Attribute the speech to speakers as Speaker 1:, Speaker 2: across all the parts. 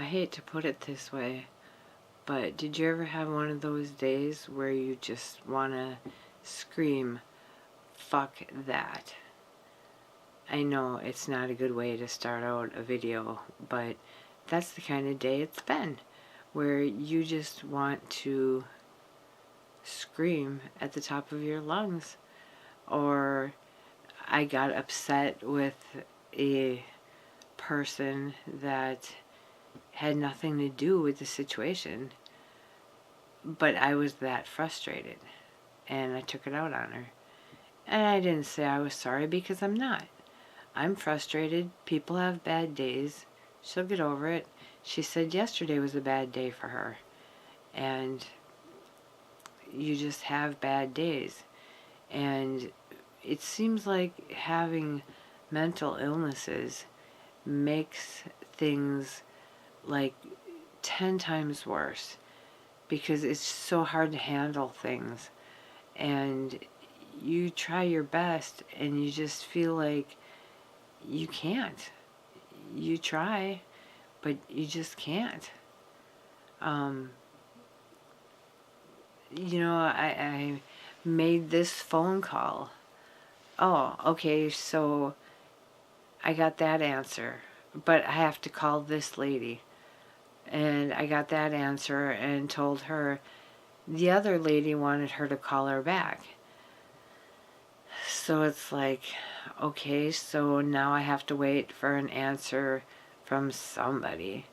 Speaker 1: I hate to put it this way, but did you ever have one of those days where you just want to scream, fuck that? I know it's not a good way to start out a video, but that's the kind of day it's been, where you just want to scream at the top of your lungs. Or I got upset with a person that had nothing to do with the situation, but I was that frustrated, and I took it out on her. And I didn't say I was sorry, because I'm not. I'm frustrated. People have bad days. She'll get over it. She said yesterday was a bad day for her. And you just have bad days. And it seems like having mental illnesses makes things like 10 times worse, because it's so hard to handle things, and you try your best and you just feel like you can't. You try, but you just can't. I made this phone call. Oh, okay, so I got that answer, but I have to call this lady. And I got that answer and told her the other lady wanted her to call her back. So it's like, okay, so now I have to wait for an answer from somebody.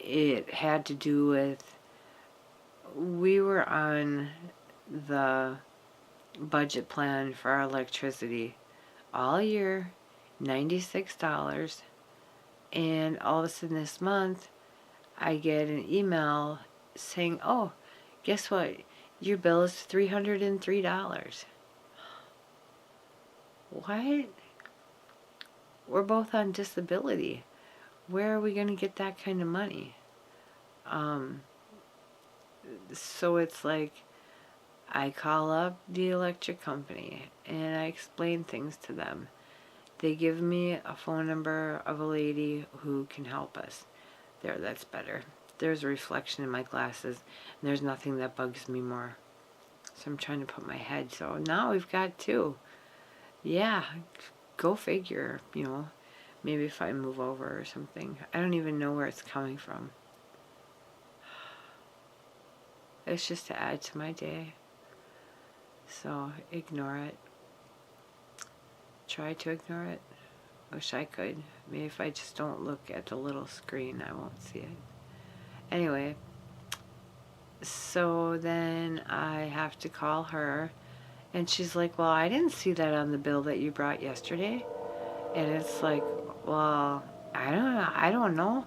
Speaker 1: It had to do with, we were on the budget plan for our electricity all year, $96, and all of a sudden this month I get an email saying, oh, guess what, your bill is $303. What? We're both on disability. Where are we going to get that kind of money? So it's like, I call up the electric company and I explain things to them. They give me a phone number of a lady who can help us. There, that's better. There's a reflection in my glasses, and there's nothing that bugs me more. So I'm trying to put my head. So now we've got two. Yeah, go figure, maybe if I move over or something. I don't even know where it's coming from. It's just to add to my day. So ignore it. Try to ignore it. Wish I could. Maybe if I just don't look at the little screen, I won't see it. Anyway, so then I have to call her, and she's like, well, I didn't see that on the bill that you brought yesterday. And it's like, well, I don't know.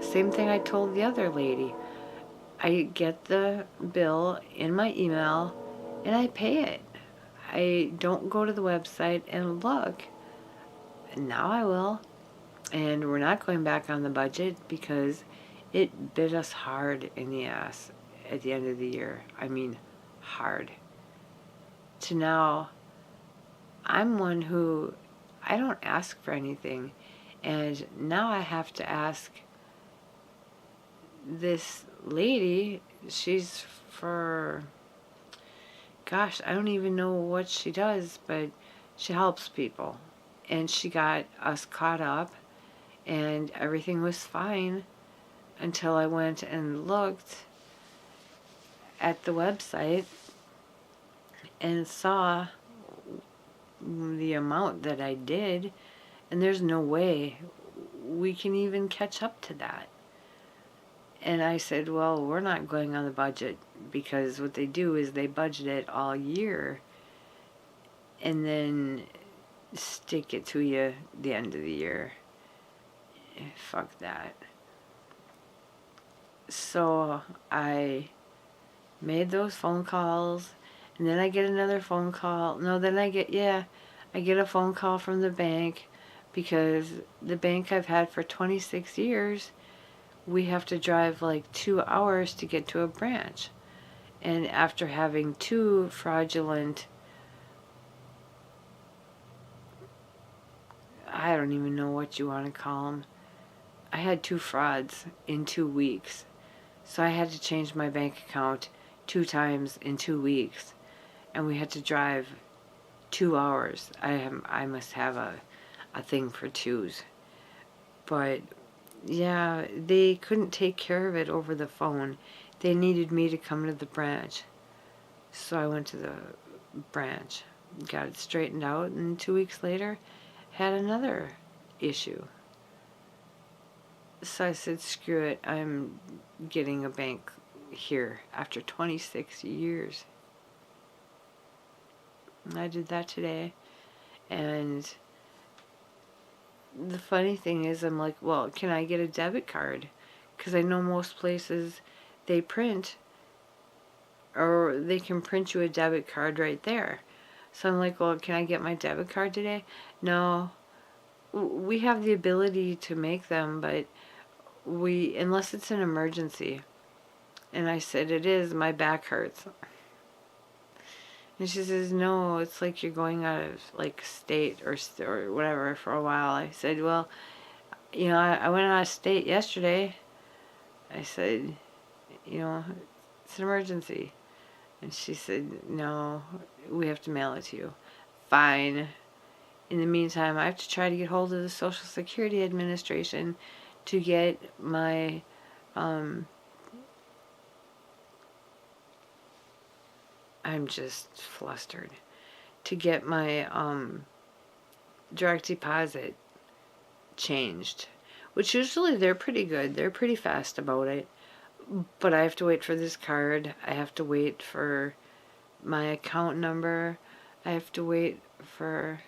Speaker 1: Same thing I told the other lady. I get the bill in my email and I pay it. I don't go to the website and look. And now I will. And we're not going back on the budget because it bit us hard in the ass at the end of the year. I mean, hard. To now, I'm one who, I don't ask for anything. And now I have to ask this lady. She's for, gosh, I don't even know what she does, but she helps people. And she got us caught up, and everything was fine until I went and looked at the website and saw the amount that I did, and there's no way we can even catch up to that. And I said, well, we're not going on the budget, because what they do is they budget it all year and then stick it to you the end of the year. Fuck that. So I made those phone calls, and then I get another phone call. No, then I get a phone call from the bank, because the bank I've had for 26 years, we have to drive like 2 hours to get to a branch. And after having two fraudulent, I don't even know what you want to call them, I had 2 frauds in 2 weeks. So I had to change my bank account 2 times in 2 weeks. And we had to drive 2 hours. I must have a thing for twos. But yeah, they couldn't take care of it over the phone. They needed me to come to the branch. So I went to the branch, got it straightened out, and 2 weeks later had another issue. So I said, screw it, I'm getting a bank here after 26 years. And I did that today. And the funny thing is, I'm like, well, can I get a debit card? Because I know most places they print, or they can print you a debit card right there. So I'm like, well, can I get my debit card today? No, we have the ability to make them, but unless it's an emergency. And I said, it is, my back hurts. And she says, no, it's like you're going out of like state or whatever for a while. I said, well, you know, I went out of state yesterday. I said, you know, it's an emergency. And she said, no, we have to mail it to you. Fine. In the meantime, I have to try to get hold of the Social Security Administration to get my I'm just flustered. To get my direct deposit changed. Which usually they're pretty good. They're pretty fast about it. But I have to wait for this card. I have to wait for my account number. I have to wait for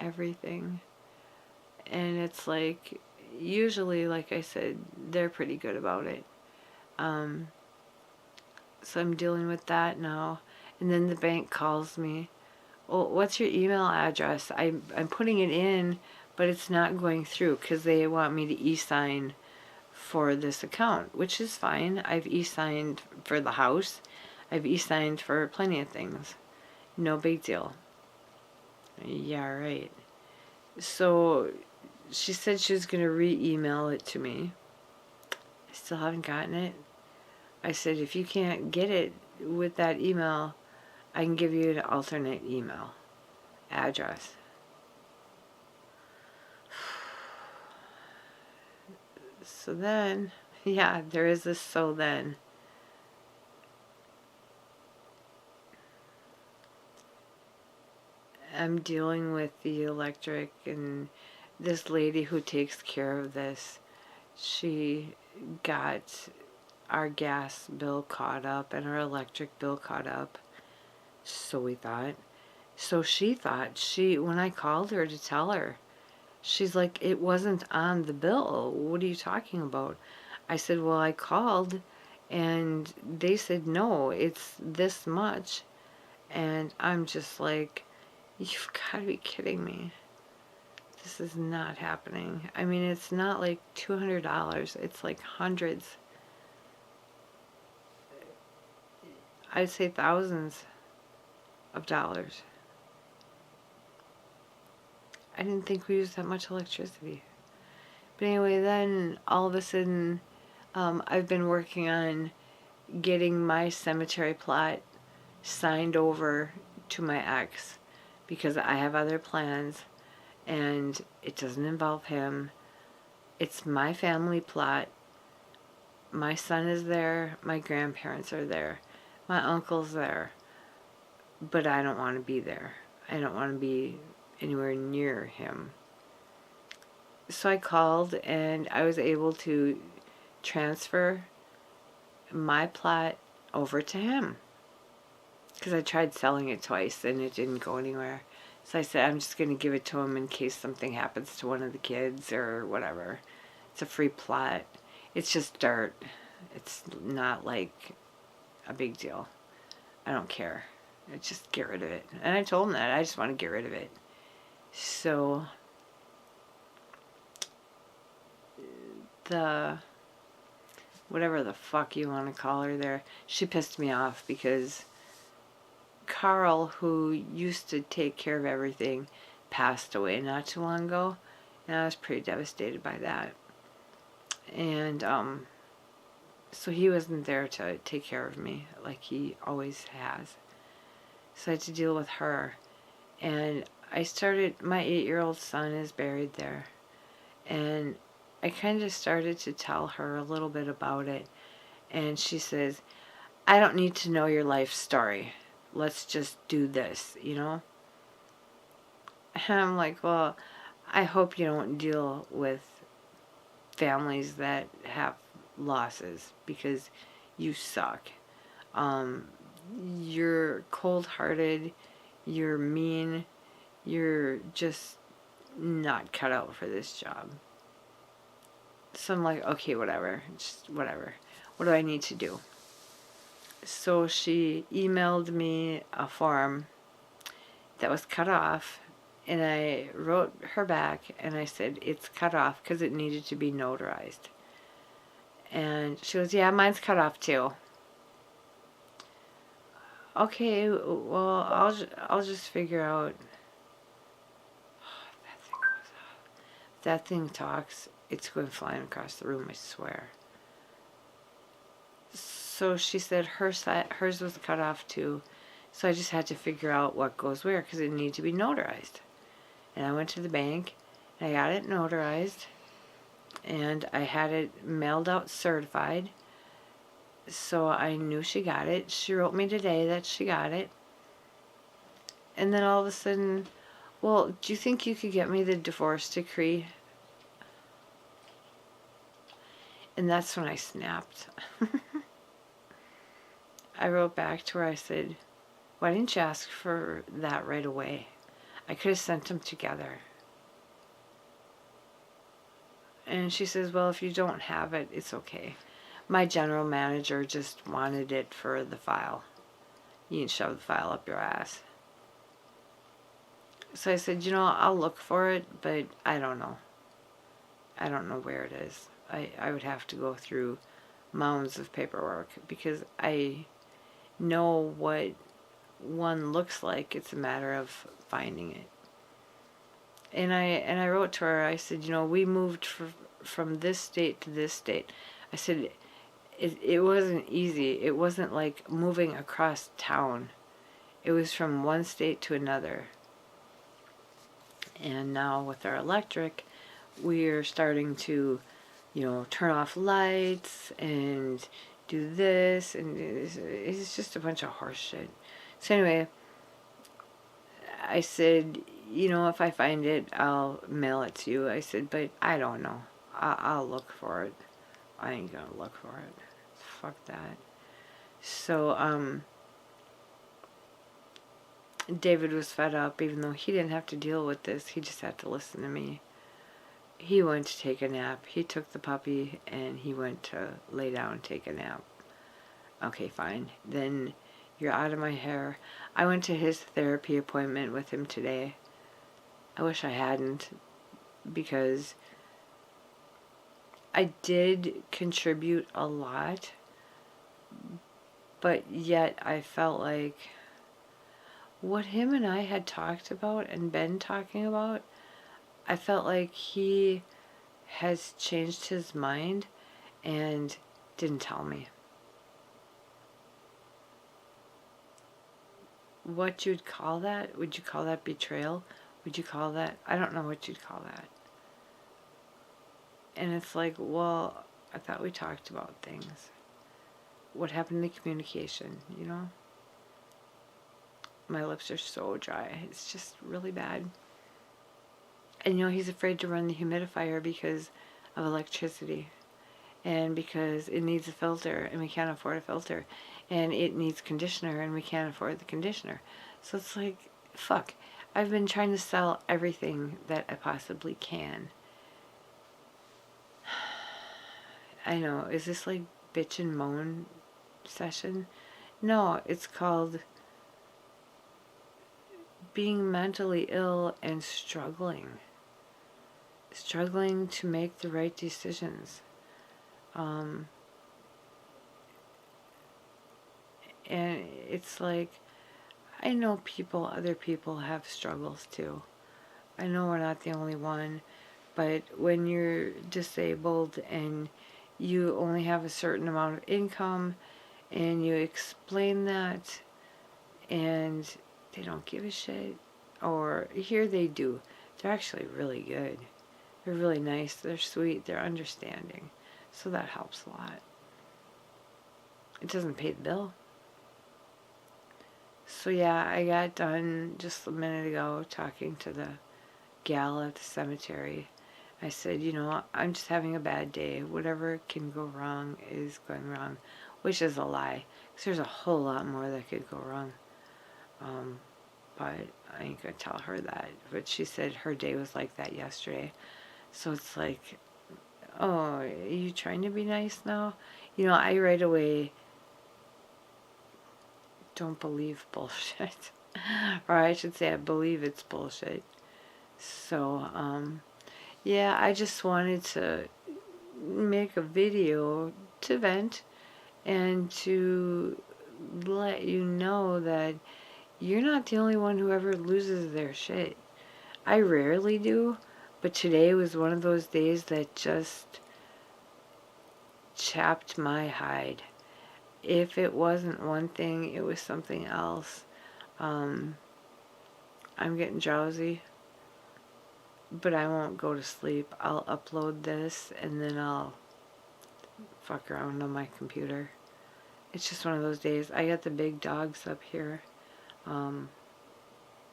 Speaker 1: everything. And it's like, usually, like I said, they're pretty good about it. So I'm dealing with that now. And then the bank calls me. Well, what's your email address? I'm putting it in, but it's not going through because they want me to e-sign for this account, which is fine. I've e-signed for the house. I've e-signed for plenty of things. No big deal. Yeah, right. So she said she was going to re-email it to me. I still haven't gotten it. I said, if you can't get it with that email, I can give you an alternate email address. So then, yeah, there is this so then. I'm dealing with the electric, and this lady who takes care of this, she got our gas bill caught up and our electric bill caught up. So we thought. So she thought, when I called her to tell her, she's like, it wasn't on the bill. What are you talking about? I said, well, I called and they said, no, it's this much. And I'm just like, you've got to be kidding me. This is not happening. I mean, it's not like $200. It's like hundreds. I'd say thousands of dollars. I didn't think we used that much electricity. But anyway, then all of a sudden, I've been working on getting my cemetery plot signed over to my ex because I have other plans and it doesn't involve him. It's my family plot. My son is there. My grandparents are there. My uncle's there. But I don't want to be there. I don't want to be anywhere near him. So I called and I was able to transfer my plot over to him. Because I tried selling it twice and it didn't go anywhere. So I said, I'm just going to give it to him in case something happens to one of the kids or whatever. It's a free plot. It's just dirt. It's not like a big deal. I don't care. Just get rid of it. And I told him that. I just want to get rid of it. So whatever the fuck you want to call her there, she pissed me off because Carl, who used to take care of everything, passed away not too long ago, and I was pretty devastated by that. And so he wasn't there to take care of me like he always has. So I had to deal with her. And my 8-year-old son is buried there. And I kind of started to tell her a little bit about it. And she says, I don't need to know your life story. Let's just do this, you know? And I'm like, well, I hope you don't deal with families that have losses because you suck. Um, you're cold-hearted, you're mean, you're just not cut out for this job. So I'm like, okay, whatever, just whatever. What do I need to do? So she emailed me a form that was cut off, and I wrote her back and I said it's cut off because it needed to be notarized. And she goes, yeah, mine's cut off too. Okay, well, I'll just figure out. That thing goes off. That thing talks. It's going flying across the room, I swear. So she said hers was cut off too. So I just had to figure out what goes where because it needed to be notarized. And I went to the bank and I got it notarized and I had it mailed out certified. So I knew she got it. She wrote me today that she got it. And then all of a sudden, well, do you think you could get me the divorce decree? And that's when I snapped. I wrote back to her, I said, why didn't you ask for that right away? I could have sent them together. And she says, well, if you don't have it, it's okay. My general manager just wanted it for the file. You can shove the file up your ass. So I said, I'll look for it, but I don't know. I don't know where it is. I would have to go through mounds of paperwork because I know what one looks like. It's a matter of finding it. And I wrote to her, I said, we moved from this state to this state. I said, it wasn't easy. It wasn't like moving across town. It was from one state to another. And now with our electric, we're starting to, turn off lights and do this. And it's just a bunch of horse shit. So anyway, I said, if I find it, I'll mail it to you. I said, but I don't know. I'll look for it. I ain't gonna look for it. Fuck that. So, David was fed up, even though he didn't have to deal with this. He just had to listen to me. He went to take a nap. He took the puppy and he went to lay down and take a nap. Okay, fine. Then you're out of my hair. I went to his therapy appointment with him today. I wish I hadn't, because I did contribute a lot, but yet I felt like what him and I had talked about and been talking about, I felt like he has changed his mind and didn't tell me. What you'd call that? Would you call that betrayal? Would you call that? I don't know what you'd call that. And it's like, well, I thought we talked about things. What happened to communication, My lips are so dry. It's just really bad. And he's afraid to run the humidifier because of electricity. And because it needs a filter and we can't afford a filter. And it needs conditioner and we can't afford the conditioner. So it's like, fuck. I've been trying to sell everything that I possibly can. I know, is this like bitch and moan session? No, it's called being mentally ill and struggling to make the right decisions. And it's like, I know other people have struggles too. I know we're not the only one, But when you're disabled and you only have a certain amount of income and you explain that and they don't give a shit, or here they do. They're actually really good. They're really nice, they're sweet, they're understanding. So that helps a lot. It doesn't pay the bill. So yeah, I got done just a minute ago talking to the gal at the cemetery. I said, you know, I'm just having a bad day. Whatever can go wrong is going wrong, which is a lie. Because there's a whole lot more that could go wrong. But I ain't gonna tell her that. But she said her day was like that yesterday. So it's like, oh, are you trying to be nice now? You know, I right away don't believe bullshit. Or I should say I believe it's bullshit. So, yeah, I just wanted to make a video to vent and to let you know that you're not the only one who ever loses their shit. I rarely do, but today was one of those days that just chapped my hide. If it wasn't one thing, it was something else. I'm getting drowsy, but I won't go to sleep. I'll upload this and then I'll fuck around on my computer. It's just one of those days. I got the big dogs up here. I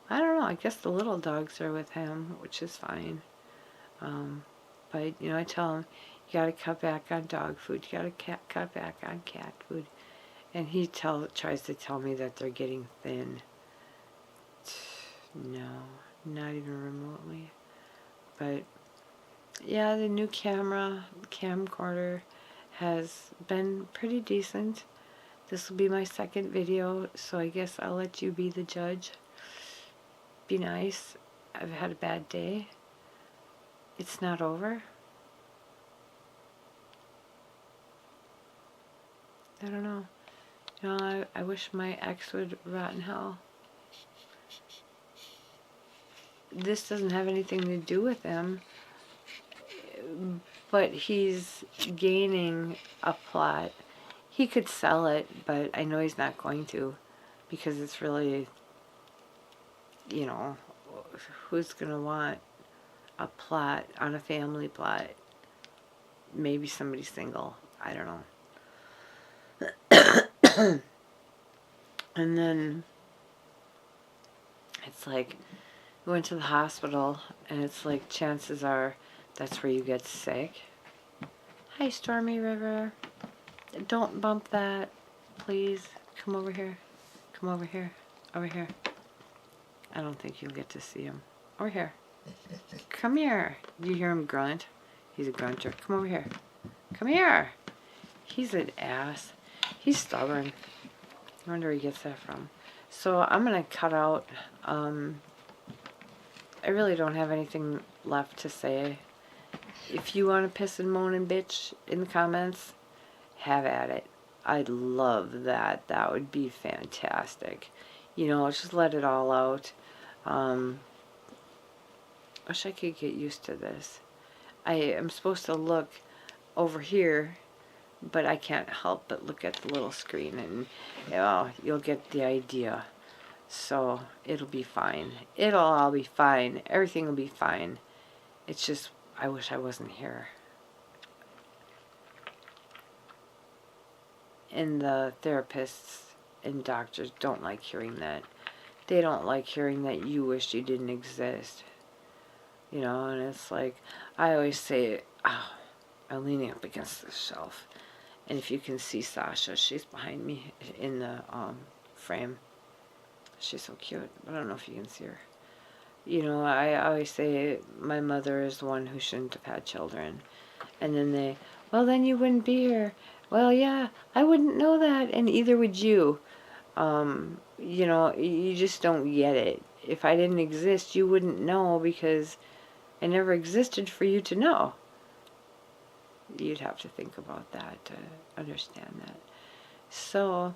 Speaker 1: don't know, I guess the little dogs are with him, which is fine. But, you know, I tell him, you gotta cut back on dog food, you gotta cut back on cat food. And he tries to tell me that they're getting thin. No, not even remotely. But, yeah, the new camcorder, has been pretty decent. This will be my second video, so I guess I'll let you be the judge. Be nice. I've had a bad day. It's not over. I don't know. You know, I wish my ex would rot in hell. This doesn't have anything to do with him, but he's gaining a plot. He could sell it, but I know he's not going to, because it's really, you know, who's gonna want a plot on a family plot? Maybe somebody single. I don't know. And then it's like, we went to the hospital, and it's like, chances are that's where you get sick. Hi, Stormy River. Don't bump that, please. Come over here. Come over here. Over here. I don't think you'll get to see him. Over here. Come here. You hear him grunt? He's a grunter. Come over here. Come here. He's an ass. He's stubborn. I wonder where he gets that from. So I'm going to cut out. I really don't have anything left to say. If you want to piss and moan and bitch in the comments, have at it. I'd love that. That would be fantastic. You know, just let it all out. Wish I could get used to this. I am supposed to look over here, but I can't help but look at the little screen, and you know, you'll get the idea. So it'll be fine. It'll all be fine. Everything will be fine. It's just, I wish I wasn't here. And the therapists and doctors don't like hearing that. They don't like hearing that you wish you didn't exist. You know, and it's like, I always say, oh, I'm leaning up against the shelf. And if you can see Sasha, she's behind me in the frame. She's so cute, but I don't know if you can see her. You know, I always say my mother is the one who shouldn't have had children. And then well, then you wouldn't be here. Well, yeah, I wouldn't know that, and either would you. You know, you just don't get it. If I didn't exist, you wouldn't know, because I never existed for you to know. You'd have to think about that to understand that. So,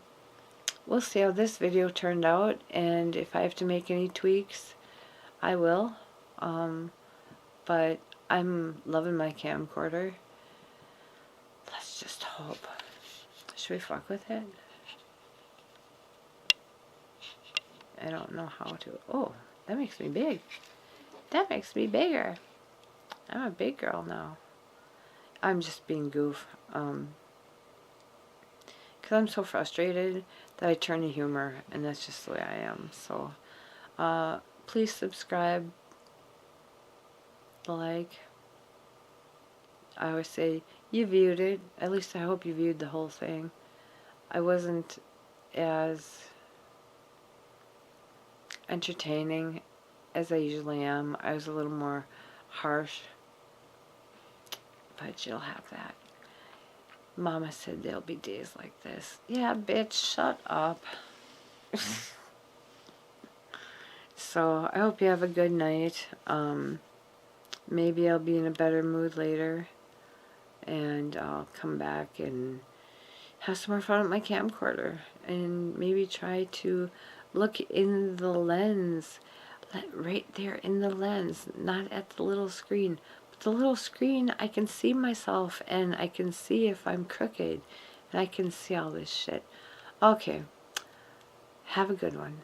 Speaker 1: we'll see how this video turned out, and if I have to make any tweaks, I will. But I'm loving my camcorder. Let's just hope. Should we fuck with it? I don't know how to. Oh, that makes me big. That makes me bigger. I'm a big girl now. I'm just being goof. Because I'm so frustrated that I turn to humor, and that's just the way I am. So, please subscribe, like. I always say, you viewed it. At least I hope you viewed the whole thing. I wasn't as entertaining as I usually am. I was a little more harsh. But you'll have that. Mama said there'll be days like this. Yeah, bitch, shut up. So, I hope you have a good night. Maybe I'll be in a better mood later. And I'll come back and have some more fun with my camcorder. And maybe try to look in the lens. Right there in the lens. Not at the little screen. But the little screen, I can see myself. And I can see if I'm crooked. And I can see all this shit. Okay. Have a good one.